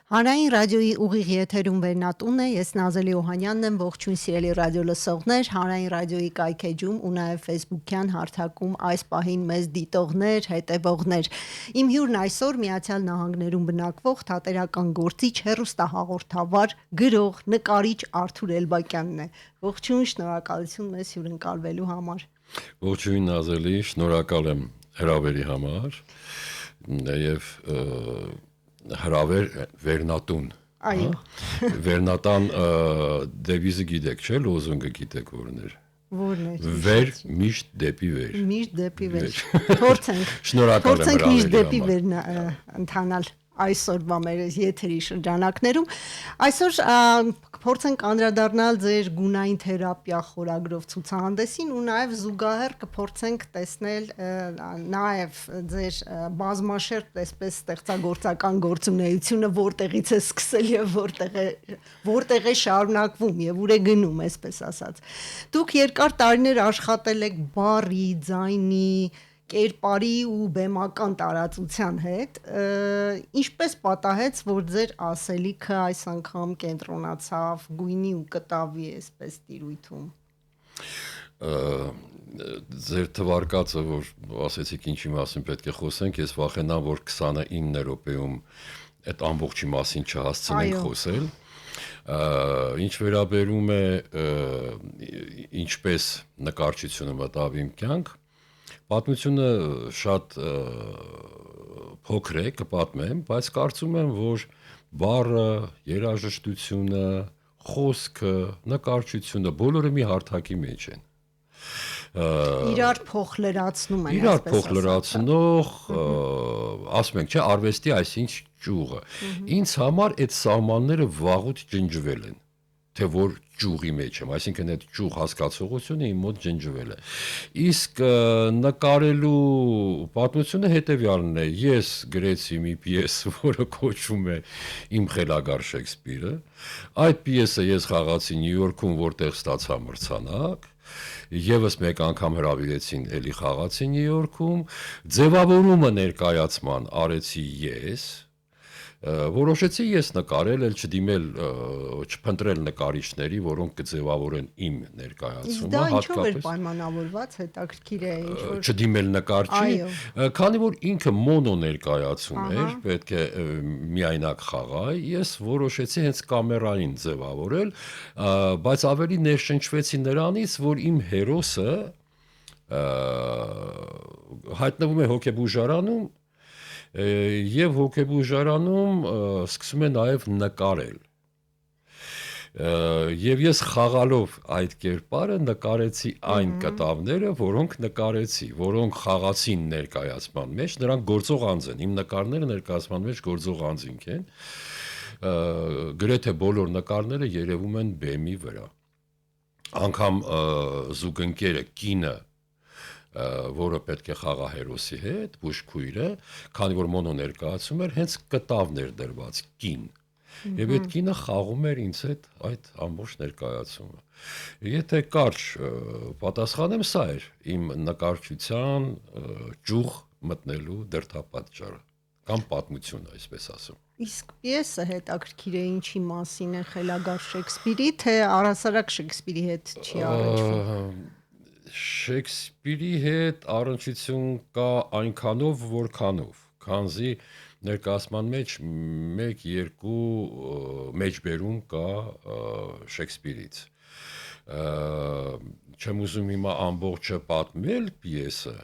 Հանրային ռադիոյի ուղիղ եթերում վերնատուն է, ես Նազելի Օհանյանն եմ, ողջույն սիրելի ռադիո լսողներ, Հանրային ռադիոյի կայքեջում ու նաև Facebook-յան հարթակում այս պահին մեզ դիտողներ, հետևողներ։ Իմ հյուրն այսօր Միացյալ Նահանգներում բնակվող թատերական գործիչ, հեռուստահաղորդավար, գրող, նկարիչ Արթուր Էլբակյանն է։ Ողջույն, շնորհակալություն մեզ հյուրընկալվելու համար։ Ողջույն Նազելի, շնորհակալ եմ հրավերի համար եւ հրավեր վերնատուն։ Այո։ Վերնատան դեվիզը գիտեք, չէ՞, լոզունգը գիտեք որն էր։ Որն է։ Վեր միշտ դեպի վեր։ Միշտ դեպի վեր։ Փորձենք։ Շնորհակալ եմ հրավերի միշտ դեպի համար։ վեր ընթանալ այսօրվա մեր եթերի շրջանակներում։ Այսօր փորձենք անդրադառնալ ձեր գունային թերապիա խորագրով ցուցահանդեսին ու նաև զուգահեռ կփորձենք տեսնել նաև ձեր բազմաշերտ այսպես ստեղծագործական գործունեությունը որտեղից է սկսել եւ որտեղ է շարունակվում եւ ուր է գնում, այսպես ասած։ Դուք երկար տարիներ աշխատել եք բառի, ձայնի, կերպարի ու բեմական տարածության հետ, ինչպես պատահեց, որ ձեր ասելիքը այս անգամ կենտրոնացավ գույնի ու կտավի այսպես տիրույթում։ Ձեր թվարկածը, որ ասեցիք ինչի մասին պետք է խոսենք, ես վախենամ, որ 29 րոպեում այդ ամբողջի մասին չհասցնենք խոսել։ Ինչ վերաբերում է ինչպես նկարչությունը մտավ իմ կյանք, պատմությունը շատ փոքր է, կպատմեմ, բայց կարծում եմ, որ բառը, երաժշտությունը, խոսքը, նկարչությունը բոլորը մի հարթակի մեջ են։ Իրար փոխլրացնում են, Իրար փոխլրացնող, ասում ենք, չէ, արվեստի այսինչ ճյուղը։ Ինձ համար այդ սահմանները վաղուց ջնջվել են, թե որ ճյուղի մեջ եմ, այսինքն այդ ճյուղ հասկացողությունը իմ մոտ ջնջվել է։ Իսկ նկարելու պատմությունը հետևյալն է. ես գրեցի մի պիես, որը կոչվում է Իմ խելագար Շեքսպիրը։ Այդ պիեսը ես խաղացի Նյու Յորքում, որտեղ ստացա մրցանակ։ Եվս մեկ անգամ հրավիրեցին, էլի խաղացի Նյու Յորքում, ձևավորումը ներկայացման արեցի ես, որոշեցի ես նկարել, չդիմել, չփնտրել նկարիչների, որոնք կձևավորեն իմ ներկայացումը, դա ինչով էր պայմանավորված, հետաքրքիր է, ինչ որ չդիմել նկարչի, քանի որ ինքը մոնո ներկայացում էր, պետք է միայնակ խաղայ, ես որոշեցի հենց կամերային ձևավորել, բայց ավելի ներշնչվեցի նրանից, որ իմ հերոսը հայտնվում է հոգեբուժարանում եւ հոգեբուժարանում սկսում է նաեւ նկարել։ Եվ ես խաղալով այդ կերպարը նկարեցի այն կտավները, որոնք նկարեցի, որոնք խաղացին ներկայացման մեջ, նրանք գործող անձ են, իմ նկարները ներկայացման մեջ գործող անձինք են, գրեթե բոլոր նկարները երևում են բեմի վրա։ Անգամ զուգընկերը կինը, որը պետք է խաղա հերոսի հետ, բուժքույրը, քանի որ մոնո ներկայացում էր, հենց կտավն էր դրված կին։ Եվ այդ կինը խաղում էր ինձ հետ այդ ամբողջ ներկայացումը։ Եթե կարճ պատասխանեմ, սա էր իմ նկարչության ճյուղ մտնելու դրդապատճառը, կամ պատմությունը, այսպես ասում։ Իսկ պիեսը հետաքրքիր է, ինչի մասին է, խելագար Շեքսպիրի, թե առհասարակ Շեքսպիրի հետ չի առնչվում։ Շեքսպիրի հետ առնչություն կա այնքանով, որքանով, քանզի ներկայացման մեջ 1-2 մեջբերում կա Շեքսպիրից։ Չեմ ուզում հիմա ամբողջը պատմել պիեսը,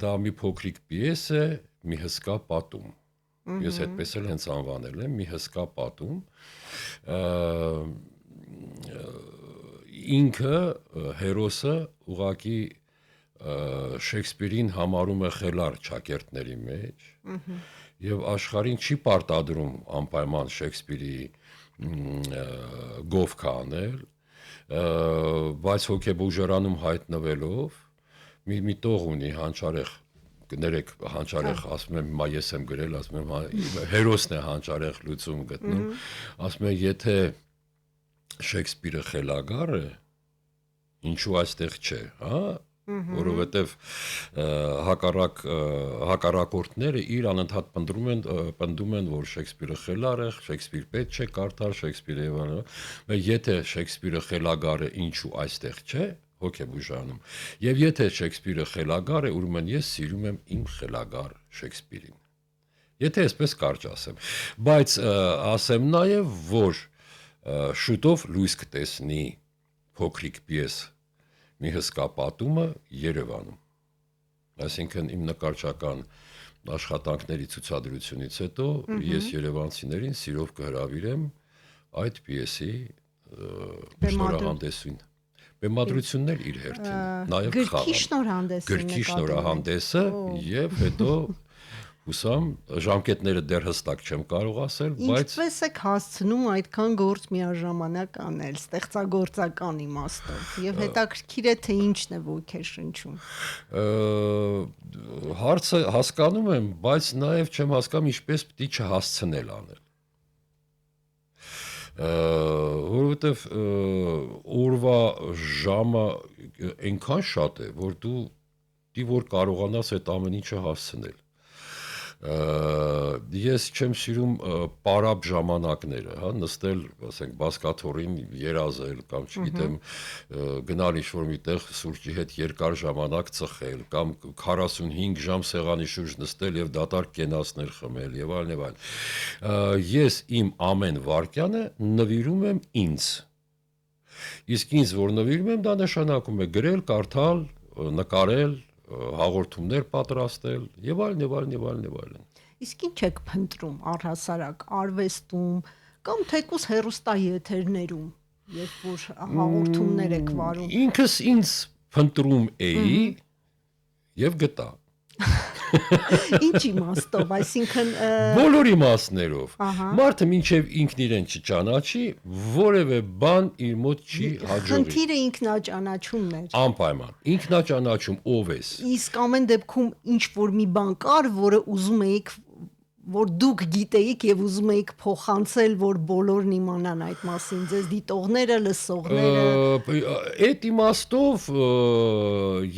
դա մի փոքրիկ պիես է, մի հսկա պատում։ Ես այդպես էլ հենց անվանել եմ, մի հսկա պատում։ Ինքը հերոսը ուղղակի Շեքսպիրին համարում է խելառ ճակերտների մեջ եւ աշխարհին չի պարտադրում անպայման Շեքսպիրի գովքը անել, բայց հոգեբուժարանում հայտնվելով մի տող ունի հանճարեղ, կներեք հանճարեղ, ասում եմ, հիմա ես եմ գրել, ասում եմ, հերոսն է հանճարեղ լուծում գտնում, ասում եմ, եթե Շեքսպիրը խելագար է, ինչու այստեղ չէ, հա, որովհետև հակառակորդները իր անընդհատ պնդում են, որ Շեքսպիրը խելառ է, Շեքսպիր պետք չէ կարդալ, Շեքսպիրը եւ այլն, եթե Շեքսպիրը խելագար է, ինչու այստեղ չէ, հոգեբուժանում, եւ եթե Շեքսպիրը խելագար է, ուրեմն ես սիրում եմ իմ խելագար Շեքսպիրին։ Եթե այսպես կարճ ասեմ, բայց ասեմ նաև, որ շուտով լույս կտեսնի փոքրիկ պիես մի հսկա պատումը Երևանում։ Այսինքն իմ նկարչական աշխատանքների ցուցադրությունից հետո ես երևանցիներին սիրով կհրավիրեմ այդ պիեսի շնորհանդեսին։ Բեմադրությունն էլ իր հերթին, նաև խաղը։ Գրքի շնորհանդեսը եւ հետո հուսամ ժամկետները դեռ հստակ չեմ կարող ասել, բայց ինչպես եք հասցնում այդքան գործ միաժամանակ անել, ստեղծագործական իմաստով, եւ հետաքրքիր է թե ինչն է ոգեշնչում։ Հարցը հասկանում եմ, բայց նաեւ չեմ հասկանում ինչպես պիտի չհասցնել անել։ Որովհետեւ օրվա ժամը այնքան շատ է, որ դու որ կարողանաս այդ ամեն ինչը հասցնել։ Ես չեմ սիրում պարապ ժամանակները, հա, նստել, ասենք, բասկաթոռին երազել կամ չգիտեմ, գնալ ինչ-որ միտեղ սուրճի հետ երկար ժամանակ ծխել կամ 45 ժամ սեղանի շուրջ նստել եւ դատարկ կենացներ խմել եւ այլն եւ այլն։ Ես իմ ամեն վարքյանը նվիրում եմ ինձ։ Իսկ ինձ որ նվիրում եմ, դա նշանակում է գրել, կարդալ, նկարել, հաղորդումներ պատրաստել եւ այլն եւ այլն եւ այլն եւ այլն։ Իսկ ինչ եք փնտրում առհասարակ արվեստում կամ թեկուզ հեռուստաեթերներում, երբ որ հաղորդումներ եք վարում։ Ինքս ինձ փնտրում էի եւ գտա։ Ինչ իմաստով, այսինքն բոլոր իմաստներով։ Մարդը մինչև ինքն իրեն չճանաչի, որևէ բան իր մոտ չի հաջողի։ Խնդիրը ինքնաճանաչումն էր։ Անպայման, ինքնաճանաչում ով ես։ Իսկ ամեն դեպքում ինչ որ մի բան կար, որը ուզում էիք, որ դուք գիտեիք եւ ուզում էիք փոխանցել, որ բոլորն իմանան այդ մասին, ձեզ դիտողները, լսողները։ Այդ իմաստով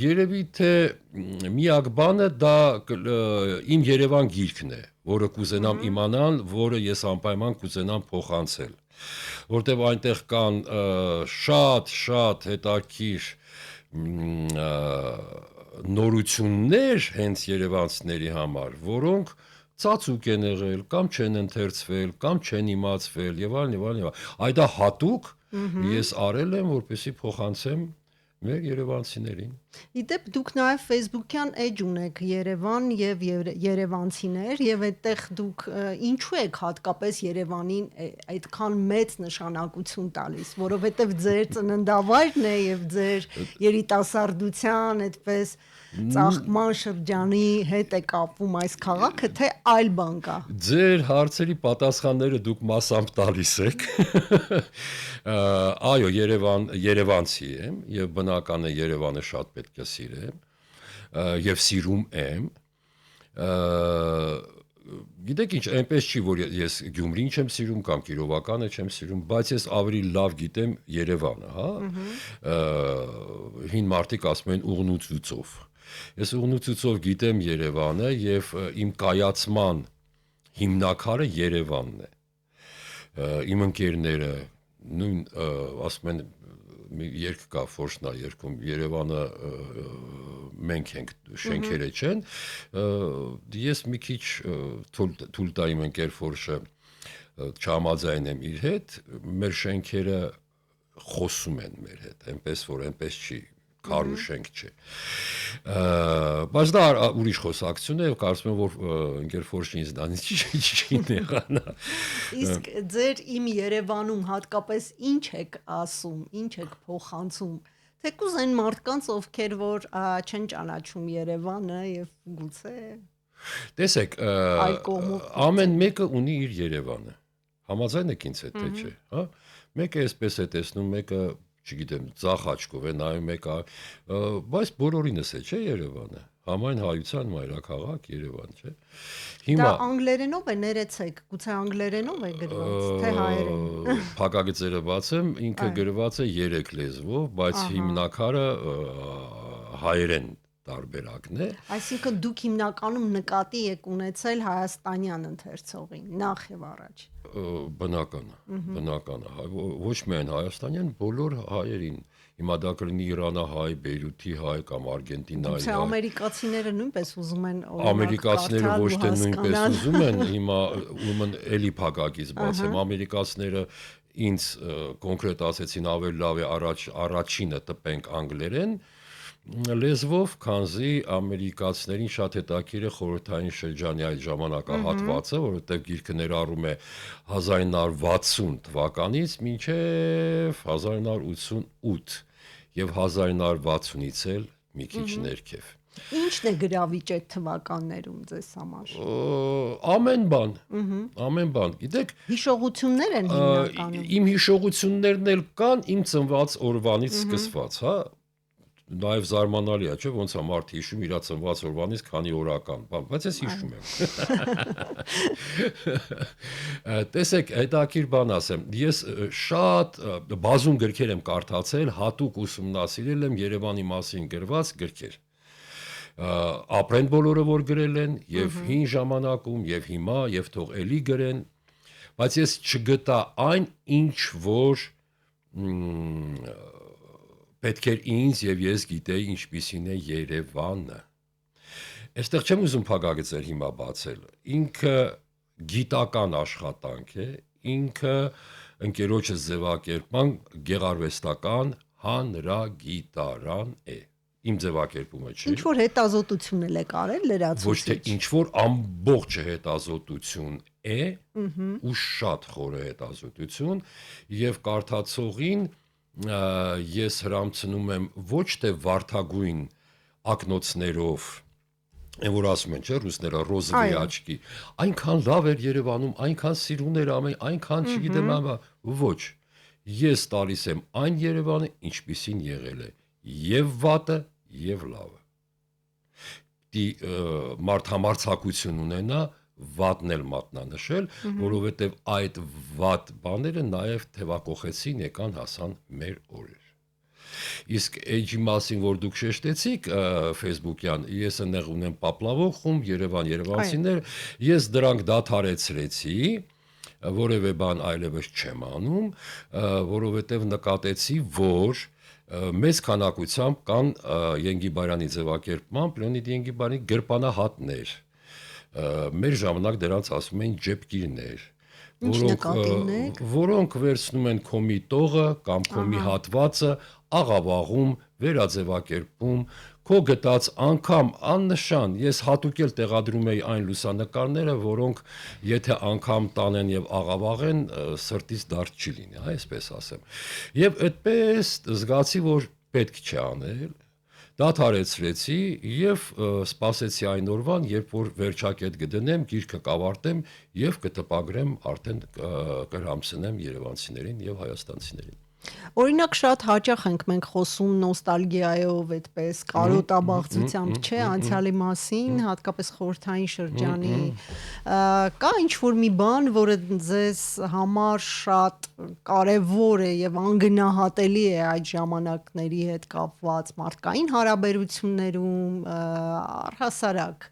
երևի թե միակ բանը դա իմ Երևան գիրքն է, որը կուզենամ իմանալ, որը ես անպայման կուզենամ փոխանցել, որտեղ այնտեղ կան շատ հետաքրքիր նորություններ հենց երևանցիների համար, որոնք ծածուկ են եղել, կամ չեն ընթերցվել, կամ չեն իմացվել եւ այլն եւ այլն։ Այդ դա հատուկ ես արել եմ, որպեսզի փոխանցեմ մեր երևանցիներին։ Իդեպ դուք նաև Facebook-յան էջ ունեք Երևան եւ երևանցիներ եւ այդտեղ դուք ինչու եք հատկապես Երևանին այդքան մեծ նշանակություն տալիս, որովհետեւ ձեր ծննդավայրն է եւ ձեր երիտասարդության այդպես ծաղկման շրջանի հետ է կապվում այս քաղաքը, թե այլ բան կա։ Ձեր հարցերի պատասխանները դուք մասամբ տալիս եք։ Այո, Երևանցի եմ եւ բնական է Երևանը շատ պետք է սիրեմ եւ սիրում եմ։ Գիտեք ինչ, այնպես չի, որ ես Գյումրին չեմ սիրում կամ Կիրովականը չեմ սիրում, բայց ես ավելի լավ գիտեմ Երևանը, հա։ Հին մարդիկ ասում են ուղնուցուցով։ Ես ուղնուցուցով գիտեմ Երևանը եւ իմ կայացման հիմնակարը Երևանն է։ Իմ ընկերները նույն ասում են մի երգ կա Ֆորշնա երգում Երևանը մենք ենք շենքերը չեն, ես մի քիչ թույլ տա իմ ընկեր Ֆորշը չհամաձայնեմ իր հետ, մեր շենքերը խոսում են մեր հետ, այնպես որ այնպես չի քարու շենք չէ։ Բայց դա ուրիշ խոսակցություն է, կարծում եմ որ ընկեր Ֆորշին ինձ չի նեղանա։ Իսկ ձեր իմ Երևանում հատկապես ինչ եք ասում, ինչ եք փոխանցում, թեկուզ այն մարդկանց, ովքեր որ չեն ճանաչում Երևանը եւ գուցե տեսեք, ամեն մեկը ունի իր Երևանը։ Համաձայն եք ինձ հետ, թե չէ, հա։ Մեկը այսպես է տեսնում, մեկը չգիտեմ, ցախ աչքով է նայում եկա, բայց բոլորինս է, չէ Երևանը, համայն հայության մայրաքաղաք Երևան, չէ։ Հիմա դա անգլերենով է, ներեցեք, գուցե անգլերենով է գրված, թե հայերեն։ Փակագծերը բացեմ, ինքը գրված է 3 լեզվով, բայց հիմնակարը հայերեն տարբերակն է։ Այսինքն դուք հիմնականում նկատի եք ունեցել հայաստանյան ընթերցողին նախ եւ առաջ։ Բնական է, ոչ միայն հայաստանյան, բոլոր հայերին։ Հիմա դա կլինի Իրանահայ, Բեյրութի հայ կամ Արգենտինայի հայ։ Ամերիկացիները նույնպես ուզում են Ամերիկացիները ոչ թե նույնպես ուզում են, հիմա ուրեմն էլի փակակից բացեմ, ամերիկացիները ինձ կոնկրետ ասեցին ավելի լավ է առաջինը տպենք անգլերեն լեզվով, քանզի ամերիկացիներին շատ հետաքրքիր է խորհրդային շրջանի այդ ժամանակահատվածը, որովհետև գիրքը ներառում է 1960 թվականից մինչև 1988 եւ 1960-ից էլ մի քիչ ներքև։ Ինչն է գրավիչ այդ թվականներում ձեզ համար։ Ամեն բան, գիտեք, հիշողություններ են հիմնականում։ Իմ հիշողություններն էլ կան իմ ծնված օրվանից սկսված, հա։ Նաև զարմանալի է, չէ՞, ոնց է մարդ հիշում իր ծնված օրվանից քանի օրական, բայց ես հիշում եմ։ Տեսեք, հետաքրքիր բան ասեմ, ես շատ բազում գրքեր եմ կարդացել, հատուկ ուսումնասիրել եմ Երևանի մասին գրված գրքեր։ Ապրեն բոլորը, որ գրել են, եւ հին ժամանակում, եւ հիմա, եւ թող էլի գրեն, բայց ես չգտա այն, ինչ որ պետք էր ինձ եւ ես գիտեի ինչպիսին է Երևանը։ Այստեղ չեմ ուզում փակագծեր հիմա բացել։ Ինքը գիտական աշխատանք է, ինքը ընկերոջս ձևակերպման գեղարվեստական հանրագիտարան է։ Իմ ձևակերպումը չի։ Ինչ որ հետազոտություն էլ եք արել լրացուցիչ։ Ոչ թե ինչ որ ամբողջ հետազոտություն է, ու շատ խորը հետազոտություն եւ կարդացողին ես հրամցնում եմ ոչ թե վարդագույն ակնոցներով, այն որ ասում են, չէ, ռուսները ռոզովի աչքի, այնքան լավ էր Երևանում, այնքան սիրուն էր այնքան չգիտեմ, ոչ, ես տալիս եմ այն Երևանը, ինչպիսին եղել է, եւ վատը, եւ լավը։ Դի մարդ համարձակություն ունենա վատն էլ մատնանշել, որովհետև այդ վատ բաները նաև թևակողեցին եկան հասան մեր օրեր։ Իսկ էջի մասին, որ դուք շեշտեցիք Facebook-յան, ես այնեղ ունեմ պապլավող խումբ, Երևանցիներ, ես դրանք դադարեցրեցի, որևէ բան այլևս չեմ անում, որովհետև նկատեցի, որ մեծ քանակությամբ կան Ենգիբարյանի ձևակերպման, Լեոնիդ Ենգիբարյանի գրպանահատներ։ Մեր ժամանակ դրանց ասում են ջեպկիրներ, որոնք վերցնում են քո միտողը կամ քո մի հատվածը, աղավաղում, վերաձևակերպում, քո գտած անգամ աննշան, ես հատուկ էլ տեղադրում էի այն լուսանկարները, որոնք եթե անգամ տանեն եւ աղավաղեն, սրտից դարձ չի լինի, այսպես ասեմ։ Եվ այդպես զգացի, որ պետք չէ անել, դադարեցրեցի եւ սպասեցի այն օրվան, երբ որ վերջակետ կդնեմ, գիրքը կավարտեմ եւ կտպագրեմ, արդեն կհամցնեմ երևանցիներին եւ հայաստանցիներին։ Օրինակ շատ հաճախ ենք մենք խոսում նոստալգիայով, այդպես կարոտաբաղձությամբ, չէ, անցյալի մասին, հատկապես խորհրդային շրջանի, կա ինչ-որ մի բան, որը ձեզ համար շատ կարևոր է եւ անգնահատելի է այդ ժամանակների հետ կապված մարդկային հարաբերություններում, առհասարակ։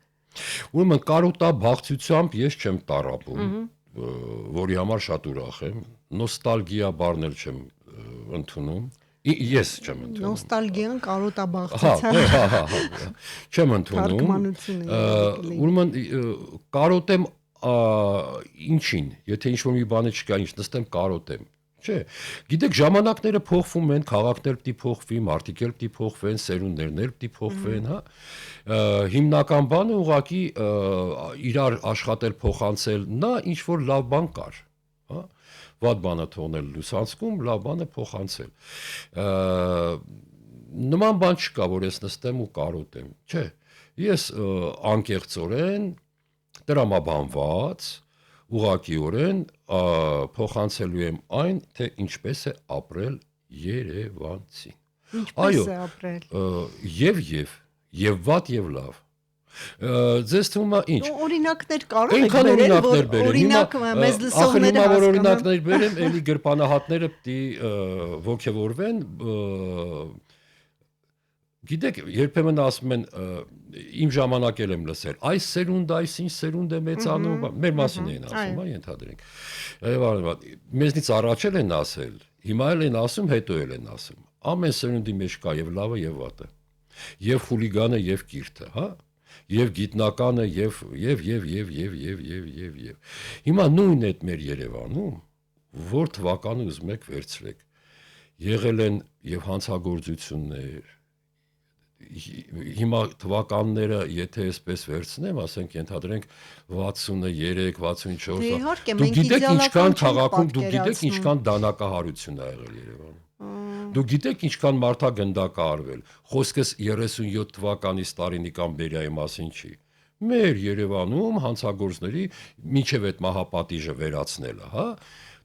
Ուրեմն կարոտաբաղձությամբ ես չեմ տառապում, որի համար շատ ուրախ եմ, նոստալգիա բառն էլ չեմ ընդունում, ես չեմ ընդունում։ Նոստալգիան կարոտաբաղձության չեմ ընդունում։ Ուրեմն կարոտեմ ինչին, եթե ինչ-որ մի բանը չկա, ինչ նստեմ կարոտեմ։ Չէ, գիտեք, ժամանակները փոխվում են, քաղաքներ պիտի փոխվի, մարդիկ էլ պիտի փոխվեն, սերունդներն էլ պիտի փոխվեն, հա։ Հիմնական բանը ուղղակի իրար աշխատել, փոխանցել, նա ինչ որ լավ բան կար, հա։ Վատ բանը թողնել լուսանցքում, լավ բանը փոխանցել։ Նման բան չկա, որ ես նստեմ ու կարոտեմ, չէ։ Ես անկեղծորեն, տրամաբանված, ուղղակիորեն փոխանցելու եմ այն, թե ինչպես է ապրել երևանցին։ Ինչպես է ապրել։ Եվ վատ եւ լավ։ Ձեզ թվում է ինչ։ Օրինակներ կարող եք բերել, որ օրինակ մեզ լսողները հասկանան։ Օրինակներ բերեմ, էլի գրպանահատները պիտի ողջևորվեն, Գիտեք, երբեմն ասում են իմ ժամանակ եմ լսել, այս սերունդը, այսինչ սերունդ է մեծանում, մեր մասին էին ասում, ենթադրենք։ Մեզնից առաջ են ասել, հիմա են ասում, հետո են ասում։ Ամեն սերունդի մեջ կա եւ լավը եւ վատը։ Եվ խուլիգանը եւ կիրթը, հա? Եվ գիտնականը եւ։ Հիմա նույնն է մեր Երևանում, որ թվականը ուզում եք վերցրեք։ Եղել են եւ հանցագործություններ, հիմա թվականները, եթե այսպես վերցնեմ, ասենք ենթադրենք 63-64, դու գիտեք ինչքան քաղաքում, դու գիտեք ինչքան դանակահարություն ա եղել Երևանում։ Դու գիտեք ինչքան մարդագնդակ ա արվել։ Խոսքս 37 թվականից Տարինիկան Բերիայի մասին չի։ Մեր Երևանում հանցագործների միջև այդ մահապատիժը վերացնելը, հա։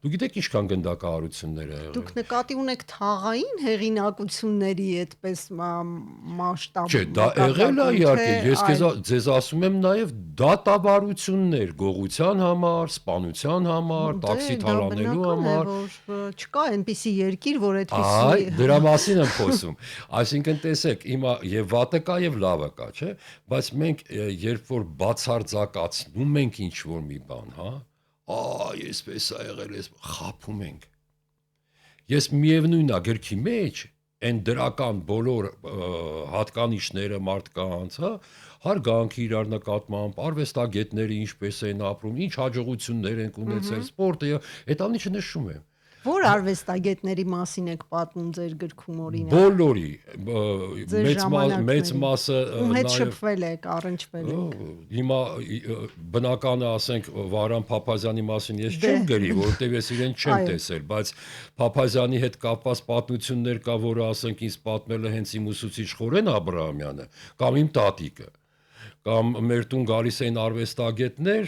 Դու գիտեք ինչքան գնդակահարություններ ա եղել։ Դուք նկատի ունեք թաղային հեղինակությունների այդպես մասշտաբ։ Չէ, դա եղել է իհարկե, ես ձեզ ասում եմ նաև դատավարություններ գողության համար, սպանության համար, տաքսի թալանելու համար։ Չկա այնպիսի երկիր, որ այդպիսի։ Այ, դրա մասին եմ խոսում։ Այսինքն տեսեք, հիմա եւ վատը կա եւ լավը կա, չէ՞, բայց մենք երբ որ բացարձակացնում ենք ինչ որ մի բան, հա, այսպես է եղել, խափում ենք։ Ես միևնույնն է գրքի մեջ այն դրական բոլոր հատկանիշները մարդկանց, հա, հարգանքի իրար նկատմամբ, արվեստագետները ինչպես են ապրում, ինչ հաջողություններ են ունեցել, սպորտը, այդ ամենը նշում եմ։ Որ արվեստագետների մասին եք պատմում ձեր գրքում օրինակ։ Բոլորի, մեծ մասը ում հետ շփվել եք, առնչվել եք։ Հիմա բնականը ասենք Վարան Փափազյանի մասին ես չեմ գրի, որովհետև ես իրեն չեմ տեսել, բայց Փափազյանի հետ կապված պատմություններ կա, որը ասենք ինձ պատմել է հենց իմ ուսուցիչ Խորեն Աբրահամյանը կամ իմ տատիկը։ Կամ մեր տուն գալիս էին արվեստագետներ,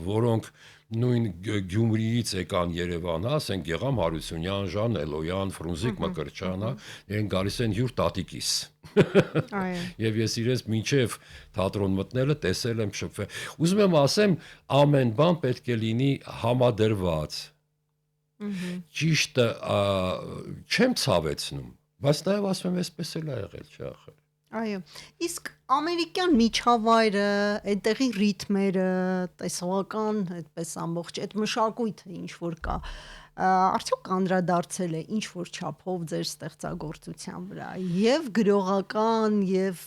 որոնք նույն Գյումրիից եկան Երևան, հա, ասենք Գեգամ Հարությունյան, Ժան Էլոյան, Ֆրունզիկ Մկրտչյան, հա, իրենք գալիս են հյուր տատիկիս։ Եվ ես իրենց մինչև թատրոն մտնելը տեսել եմ, շփվել։ Ուզում եմ ասեմ, ամեն բան պետք է լինի համադրված։ Ճիշտը չեմ ցավեցնում, բայց նաև ասում եմ, այսպես էլ ա եղել, չի ախր։ Այո, իսկ ամերիկյան միջավայրը, այդտեղի ռիթմերը, տեսողական, այդպես ամբողջ այդ մշակույթը ինչ որ կա, արդյոք անդրադարձել է ինչ որ չափով ձեր ստեղծագործության վրա, եւ գրողական, եւ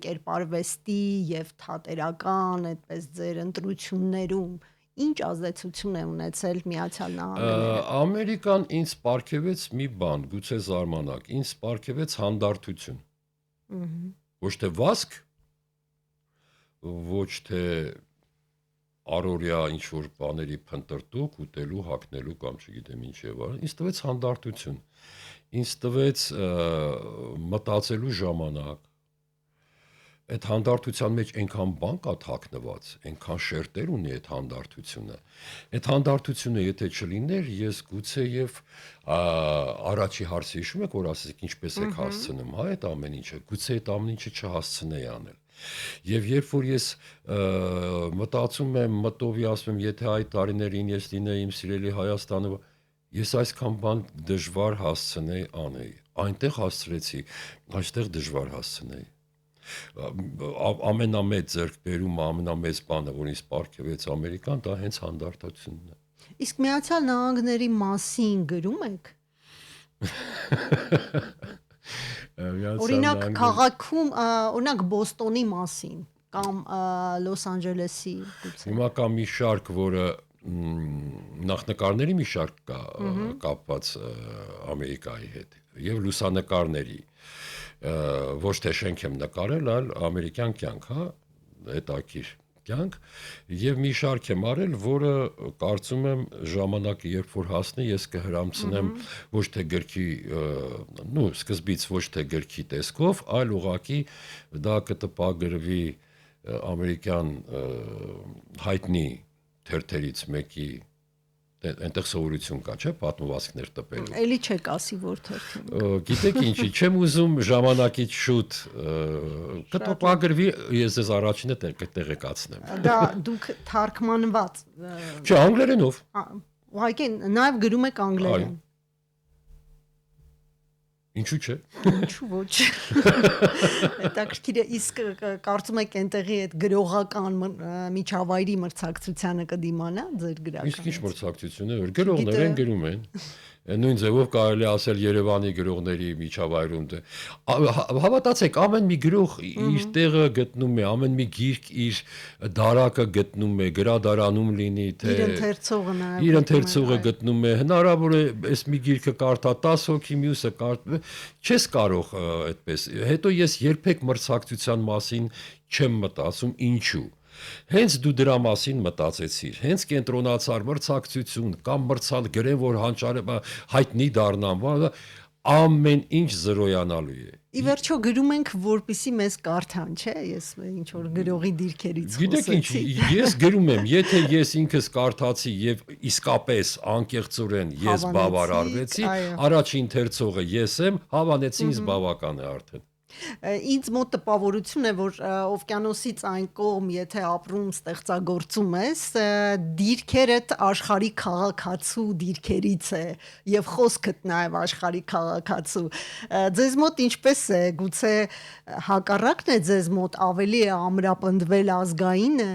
կերպարվեստի, եւ թատերական, այդպես ձեր ընտրություններում ինչ ազդեցություն է ունեցել Միացյալ Նահանգները։ Ամերիկան ինձ պարգևեց մի բան, գուցե զարմանաք, ինձ պարգևեց հանդարտություն։ Ոչ թե վազք, ոչ թե առօրյա ինչ որ բաների փնտրտուք, ուտելու, հագնելու կամ չգիտեմ ինչ եւ այլն, ինձ տվեց հանդարտություն։ Ինձ տվեց մտածելու ժամանակ։ Այդ հանդարտության մեջ այնքան բան կա թաքնված, այնքան շերտեր ունի այդ հանդարտությունը։ Այդ հանդարտությունը եթե չլիներ, ես գուցե եւ առաջի հարցը հիշում եք, որ ասեցիք ինչպես եք հասցնում, հա, այդ ամեն ինչը, գուցե այդ ամեն ինչը չհասցնեի անել։ Եվ երբ որ ես մտածում եմ, մտովի ասում եմ, եթե այդ տարիներին ես լինեի իմ սիրելի Հայաստանը, ես այսքան բան դժվար հասցնեի անեի։ Այնտեղ հասցրեցի, այստեղ դժվար հասցնեի։ Ամենամեծ ձեռքբերումը, ամենամեծ բանը, որ ինձ պարգևեց Ամերիկան, դա հենց հանդարտությունն է։ Իսկ Միացյալ Նահանգների մասին գրում եք։ Օրինակ քաղաքում, օրինակ Բոստոնի մասին կամ Լոս Անջելեսի։ Հիմա կա մի շարք, որը նախնկարների մի շարք կա կապված Ամերիկայի հետ եւ լուսանկարների։ Ոչ թե շենք եմ նկարել, այլ ամերիկյան կյանք, հա, հետաքրքիր կյանք, եւ մի շարք եմ արել, որը կարծում եմ ժամանակը երբ որ հասնի, ես կհրամցնեմ ոչ թե գրքի, սկզբից ոչ թե գրքի տեսքով, այլ ուղղակի դա կտպագրվի ամերիկյան հայտնի թերթերից մեկի այնտեղ սովորություն կա, չէ՞, պատմվածքներ տպելու։ Էլի չեք ասի որ թերթում։ Գիտեք ինչի, չեմ ուզում ժամանակից շուտ կտպագրվի, ես ձեզ առաջինը տեղեկացնեմ։ Դա դուք թարգմանված։ Չէ, անգլերենով։ Ուղղակի նաև գրում եք անգլերեն։ Ինչու՞ չէ։ Ինչու ոչ։ Հետաքրքիր է, իսկ կարծում եք այնտեղի այդ գրողական միջավայրի մրցակցությանը կդիմանա ձեր գրականից։ Իսկ ինչ մրցակցություն է, որ գրողներ են գրում են։ Նույն ձևով կարելի ասել Երևանի գրողների միջավայրում հավատացեք, ամեն մի գրող իր տեղը գտնում է, ամեն մի գիրք իր դարակը գտնում է, գրադարանում լինի, թե իր ընթերցողը գտնում է, հնարավոր է այս մի գիրքը կարդա 10 հոգի, մյուսը չես կարող այդպես։ Հետո ես երբեք մրցակցության մասին չեմ մտածում, ինչու։ Հենց դու դրա մասին մտածեցիր, հենց կենտրոնացար մրցակցություն կամ մրցանակ գրեն, որ հայտնի դառնան, ամեն ինչ զրոյանալու է։ Ի վերջո գրում ենք, որպեսզի մեզ կարդան, չէ՞, ես ինչ որ գրողի դիրքերից խոսեցի։ Գիտեք ինչ, ես գրում եմ, եթե ես ինքս կարդացի եւ իսկապես անկեղծորեն ես բավարարվեցի, առաջին ընթերցողը ես եմ, հավանեցի ինձ բավական է արդեն։ Ինձ մոտ տպավորություն է, որ օվկիանոսից այն կողմ, եթե ապրում ստեղծագործում ես, դիրքերդ աշխարհի քաղաքացու դիրքերից է եւ խոսքդ նաեւ աշխարհի քաղաքացու։ Ձեզ մոտ ինչպես է, գուցե հակառակն է ձեզ մոտ ավելի է ամրապնդվել ազգայինը։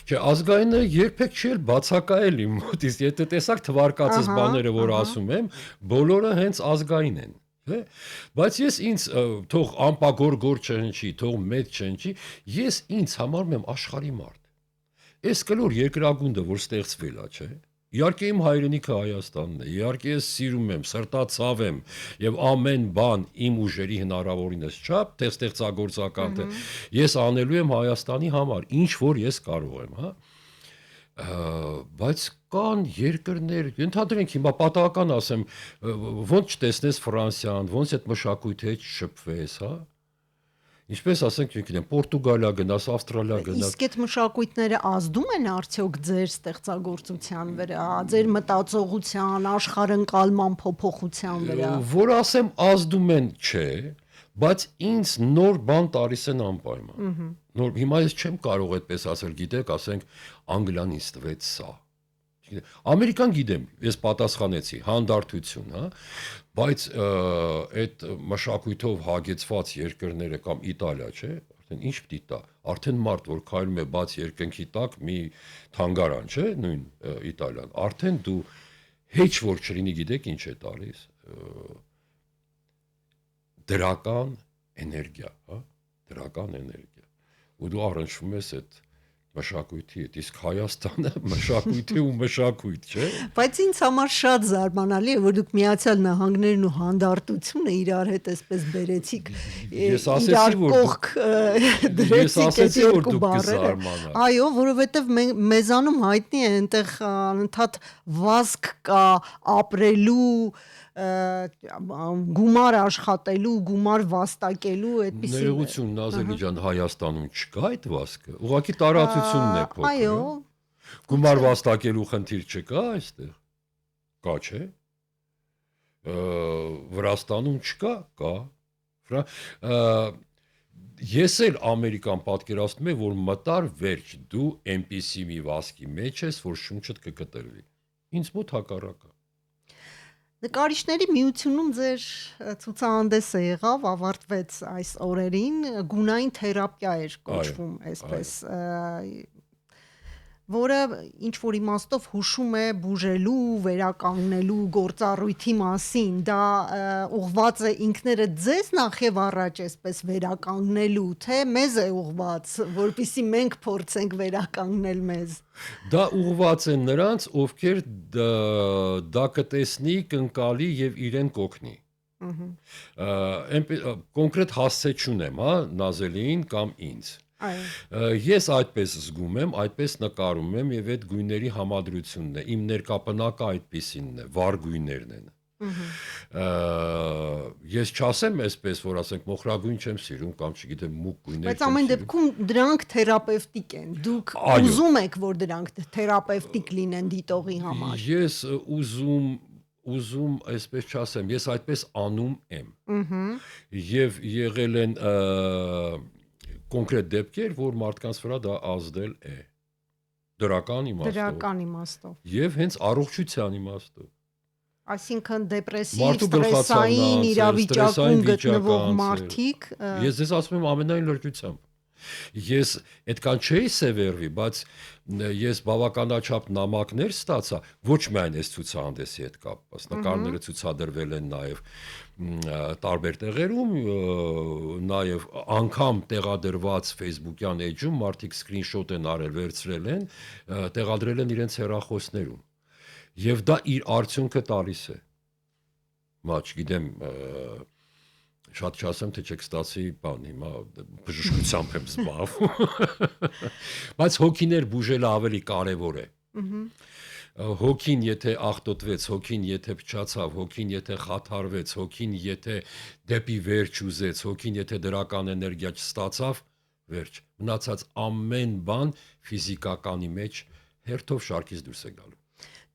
Չէ, ազգայինը երբեք չի բացակայել իմ մոտից, եթե տեսակ թվարկածս բաները, որ ասում եմ, բոլորը հենց ազգային են։ Բայց ես ինձ թող ամպագոր չհնչի, թող մեծ չհնչի, ես ինձ համարում եմ աշխարհի մարդ։ Այս կլոր երկրագունդը, որ ստեղծվել է, չէ։ Իհարկե իմ հայրենիքը Հայաստանն է, իհարկե ես սիրում եմ, սրտացավ եմ եւ ամեն բան իմ ուժերի հնարավորինս չափ, թե ստեղծագործական, թե ես անելու եմ Հայաստանի համար, ինչ որ ես կարող եմ, հա։ Բայց կան երկրներ, ընդհանրենք հիմա պատահական ասեմ, ոնց չտեսնես Ֆրանսիան, ոնց այդ մշակույթի հետ շփվես, հա։ Ինչպես ասենք, չգիտեմ, Պորտուգալիա գնաս, Ավստրալիա գնաս։ Իսկ այդ մշակույթները ազդում են արդյոք ձեր ստեղծագործության վրա, ձեր մտածողության, աշխարհընկալման փոփոխության վրա։ Որ ասեմ ազդում են, չէ, բայց ինձ նոր բան տալիս են անպայման։ Նոր հիմա ես չեմ կարող այդպես ասել, գիտեք, ասենք Անգլիան ինձ տվեց սա։ Ամերիկան գիտեմ, ես պատասխանեցի, հանդարտություն, հա, բայց այդ մշակույթով հագեցված երկրները կամ Իտալիա, չէ, արդեն ինչ պիտի տա, արդեն մարդ, որ քայլում է բաց երկնքի տակ մի թանգարան, չէ, նույն Իտալիան, արդեն դու հեչ որ չլինի, գիտեք ինչ է տալիս, դրական էներգիա, հա, դրական էներգիա, ու դու առնչվում ես այդ մշակույթի հետ, իսկ Հայաստանը մշակույթի ու մշակույթ, չէ։ Բայց ինձ համար շատ զարմանալի է, որ դուք Միացյալ Նահանգներն ու հանդարտությունը իրար հետ այսպես բերեցիք։ Ես ասեցի, որ կողք դրեցիք այդ երկու բառերը։ Այո, որովհետև մեզանում հայտնի է այնտեղ անընդհատ վազք կա ապրելու, գումար աշխատելու, գումար վաստակելու, այդպիսի։ Ներողություն, Նազելի ջան, Հայաստանում չկա այդ վազքը։ Ուղղակի տարածությունն է փոքր։ Այո։ Գումար վաստակելու խնդիր չկա այստեղ։ Կա, չէ։ Վրաստանում չկա, կա։ Ես էլ Ամերիկան պատկերացնում եմ, որ մտար վերջ դու այնպիսի մի վազքի մեջ ես, որ շունչդ կկտրվի։ Ինձ մոտ հակառակը։ Նկարիչների միությունում ձեր ցուցահանդեսը եղավ, ավարտվեց այս օրերին, գունային թերապիա էր կոչվում, այսպես, որը ինչ որ իմաստով հուշում է բուժելու, վերականգնելու գործառույթի մասին, դա ուղղված է ինքներդ ձեզ նախ եւ առաջ այսպես վերականգնելու, թե մեզ է ուղղված, որpիսի մենք փորձենք վերականգնել մեզ։ Դա ուղղված է նրանց, ովքեր դա կտեսնի, կընկալի եւ իրեն կօգնի։ Կոնկրետ հասցե չունեմ, հա, Նազելին կամ ինձ։ Ես այդպես զգում եմ, այդպես նկարում եմ եւ այդ գույների համադրությունն է, իմ ներկապնակը այդպիսինն է, վառ գույներն են։ Ես չասեմ այսպես, որ ասենք մոխրագույն չեմ սիրում կամ չգիտեմ մուգ գույներ։ Բայց ամեն դեպքում դրանք թերապևտիկ են։ Դուք ուզում եք, որ դրանք թերապևտիկ լինեն դիտողի համար։ Ես ուզում այսպես չասեմ, ես այդպես անում եմ։ Եվ եղել են կոնկրետ դեպքեր, որ մարդկանց վրա դա ազդել է դրական իմաստով։ Դրական իմաստով։ Եվ հենց առողջության իմաստով։ Այսինքն դեպրեսիվ, Մարդու ստրեսային իրավիճակում գտնվող մարդիկ Ես ձեզ ասում եմ ամենայն լրջությամբ։ Ես այդքան չէի սևեռվի, բայց ես բավականաչափ նամակներ ստացա, ոչ միայն այս ցուցահանդեսի հետ կապված, նկարները ցուցադրվել են նաև տարբեր տեղերում, նաև անգամ տեղադրված Facebook-յան էջում մարդիկ սկրինշոտ են արել, վերցրել են, տեղադրել են իրենց հեռախոսներում։ Եվ դա իր արդյունքը տալիս է։ Մա չգիտեմ, շատ չասեմ, թե չեք ստացի բան, հիմա բժշկությամբ եմ զբաղվում։ Բայց հոգիներ բուժելը ավելի կարևոր է։ Հոգին եթե աղտոտվեց, հոգին եթե փչացավ, հոգին եթե խաթարվեց, հոգին եթե դեպի վերջ ուզեց, հոգին եթե դրական էներգիա չստացավ, վերջ։ Մնացած ամեն բան ֆիզիկականի մեջ հերթով շարքից դուրս է գալու։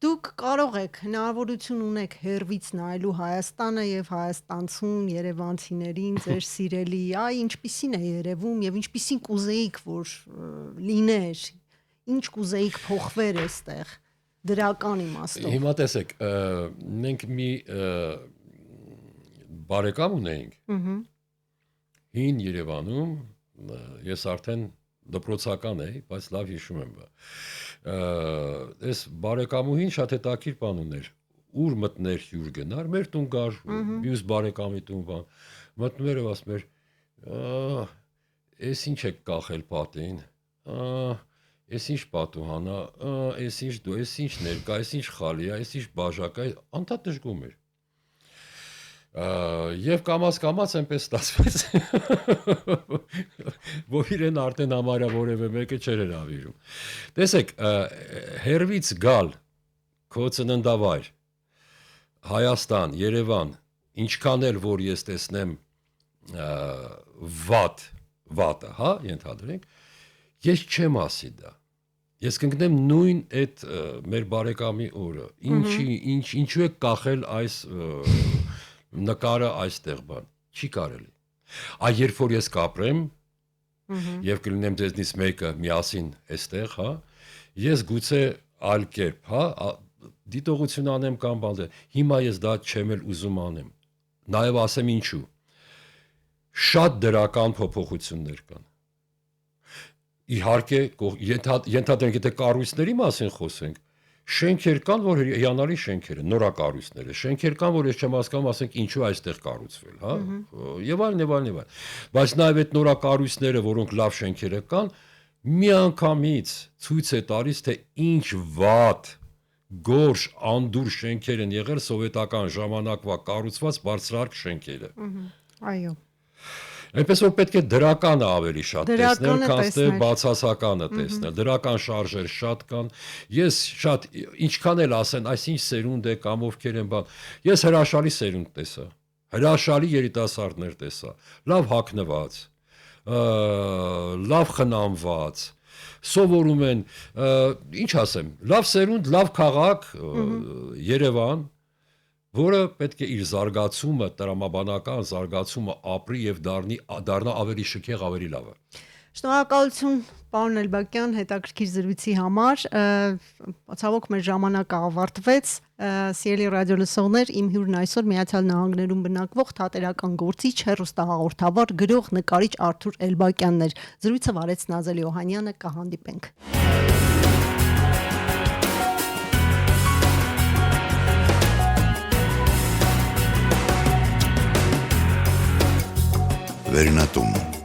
Դուք կարող եք հնարավորություն ունեք հերվից նայելու Հայաստանը եւ հայաստանցուն երևանցիներին ձեր սիրելի, ինչպիսին է երևում եւ ինչպիսին կուզեիք որ լիներ, ինչ կուզեիք փոխվեր այստեղ դրական իմաստով։ Հիմա տեսեք, մենք մի բարեկամ ունեինք։ Հին Երևանում, ես արդեն դպրոցական էի, բայց լավ հիշում եմ։ Այս բարեկամուհին շատ հետաքրքիր բան ուներ։ Ուր մտներ հյուր գնար, մեր տուն գար, մյուս բարեկամի տուն բան։ Մտնում էր ու ասում էր. «Էս ինչ եք կախել պատին»։ «Էս ինչ պատուհանա», «Էս ինչ դու, էս ինչ ներկա, էս ինչ խալի է, էս ինչ բաժակ է», անդադ դժգում էր։ Եվ կամաց այնպես ստացվեց, որ իրեն արդեն համարյա որևէ մեկը չէր հրավիրում։ Տեսեք, հերվից գալ քո ծննդավայր Հայաստան, Երևան, ինչքան էլ որ ես տեսնեմ վատը, հա, ենթադրենք, ես չեմ ասի դա։ Ես կընկնեմ նույն այդ մեր բարեկամի օրը։ Ինչու է կախել այս նկարը այստեղ բան, չի կարելի։ Երբ որ ես կապրեմ եւ կլինեմ ձեզնից մեկը միասին այստեղ, հա, ես գուցե այլ կերպ, հա, դիտողություն անեմ կամ բան։ Հիմա ես դա չեմ էլ ուզում անեմ։ Նաեւ ասեմ ինչու։ Շատ դրական փոփոխություններ կան։ Իհարկե, ենթադրենք, եթե կառույցների մասին խոսենք, շենքեր կան, որ հիանալի շենքեր են, նորակառույցներ են, շենքեր կան, որ ես չեմ հասկանում, ասենք ինչու այստեղ կառուցվել, հա, եւ այլն։ Բայց նաեւ այդ նորակառույցները, որոնք լավ շենքերը կան, միանգամից ցույց է տալիս, թե ինչ վատ, գորշ, անդուր շենքեր են եղել սովետական ժամանակվա կառուցված բարձրահարկ շենքերը։ Այո։ Այնպես որ պետք է դրականը ավելի շատ տեսնել, քան թե բացասականը տեսնել։ Դրական շարժեր շատ կան։ Ես շատ ինչքան էլ ասեն, այսինչ սերունդ է կամ ովքեր են բան։ Ես հրաշալի սերունդ տեսա։ Հրաշալի երիտասարդներ տեսա։ Լավ հագնված, լավ խնամված, սովորում են, ինչ ասեմ, լավ սերունդ, լավ քաղաք, Երևան, որը պետք է իր զարգացումը, տրամաբանական զարգացումը ապրի եւ դառնա ավելի շքեղ, ավելի լավը։ Շնորհակալություն, պարոն Էլբակյան, հետաքրքիր զրույցի համար։ Ցավոք մեր ժամանակը ավարտվեց։ Սիրելի ռադիոլսողներ, իմ հյուրն այսօր Միացյալ Նահանգներում բնակվող թատերական գործիչ, հեռուստահաղորդավար, գրող, նկարիչ Արթուր Էլբակյանն էր։ Զրույցը վարեց Նազելի Օհանյանը, կհանդիպենք։ Վերնատուն